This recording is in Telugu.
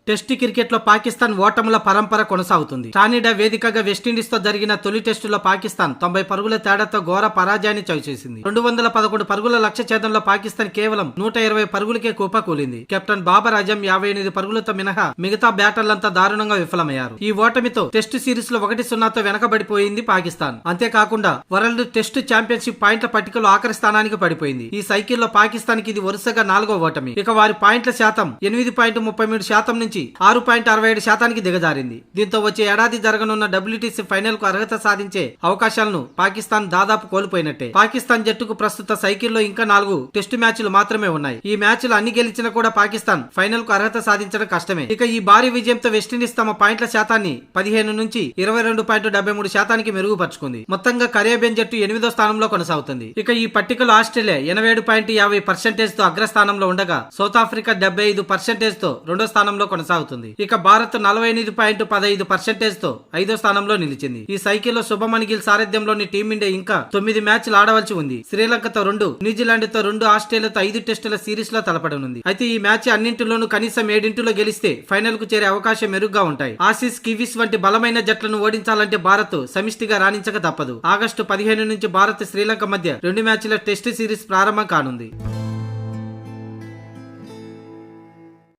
టెస్టు క్రికెట్ లో పాకిస్తాన్ ఓటముల పరంపర కొనసాగుతుంది. టానిడా వేదికగా వెస్టిండీస్ తో జరిగిన తొలి టెస్టులో పాకిస్తాన్ 90 పరుగుల తేడాతో ఘోర పరాజయాన్ని చవిచేసింది. 211 పరుగుల లక్ష్య ఛేదంలో పాకిస్తాన్ కేవలం 120 పరుగులకే కుప్పకూలింది. కెప్టెన్ బాబర్ అజం 58 పరుగులతో మినహా మిగతా బ్యాటర్లంతా దారుణంగా విఫలమయ్యారు. ఈ ఓటమితో టెస్టు సిరీస్ లో 1-0తో వెనకబడిపోయింది పాకిస్తాన్. అంతేకాకుండా వరల్డ్ టెస్టు ఛాంపియన్షిప్ పాయింట్ల పట్టికలో ఆఖరి స్థానానికి పడిపోయింది. ఈ సైకిల్లో పాకిస్తాన్ కి ఇది వరుసగా 4వ ఓటమి. ఇక వారి పాయింట్ల శాతం 8.33% నుంచి 6.67% దిగజారింది. దీంతో వచ్చే ఏడాది జరగనున్న WTC ఫైనల్ కు అర్హత సాధించే అవకాశాలను పాకిస్తాన్ దాదాపు కోల్పోయినట్టే. పాకిస్తాన్ జట్టుకు ప్రస్తుత సైకిల్లో ఇంకా 4 టెస్టు మ్యాచ్లు మాత్రమే ఉన్నాయి. ఈ మ్యాచ్లు అన్ని గెలిచినా కూడా పాకిస్తాన్ ఫైనల్ కు అర్హత సాధించడం కష్టమే. ఇక ఈ భారీ విజయంతో వెస్టిండీస్ తమ పాయింట్ల శాతాన్ని 15 నుంచి 22.73% మెరుగుపరుచుకుంది. మొత్తంగా కరేబియన్ జట్టు 8వ స్థానంలో కొనసాగుతుంది. ఇక ఈ పట్టికలో ఆస్ట్రేలియా 87.50% తో అగ్రస్థానంలో ఉండగా సౌత్ ఆఫ్రికా 75% తో 2వ స్థానంలో కొనసాగుతుంది. ఇక భారత్ 48.15% తో 5వ స్థానంలో నిలిచింది. ఈ సైకిల్లో శుభమన్ గిల్ సారథ్యంలోని టీమిండియా ఇంకా 9 మ్యాచ్లు ఆడవలసి ఉంది. శ్రీలంకతో 2, న్యూజిలాండ్ తో 2, ఆస్ట్రేలియాతో 5 టెస్టుల సిరీస్ లో తలపడనుంది. అయితే ఈ మ్యాచ్ అన్నింటిలోనూ కనీసం 7 గెలిస్తే ఫైనల్ కు చేరే అవకాశం మెరుగ్గా ఉంటాయి. ఆసీస్, కివీస్ వంటి బలమైన జట్లను ఓడించాలంటే భారత్ సమిష్టిగా రాణించక తప్పదు. ఆగస్టు 15 నుంచి భారత్ శ్రీలంక మధ్య 2 మ్యాచ్ల టెస్టు సిరీస్ ప్రారంభం కానుంది.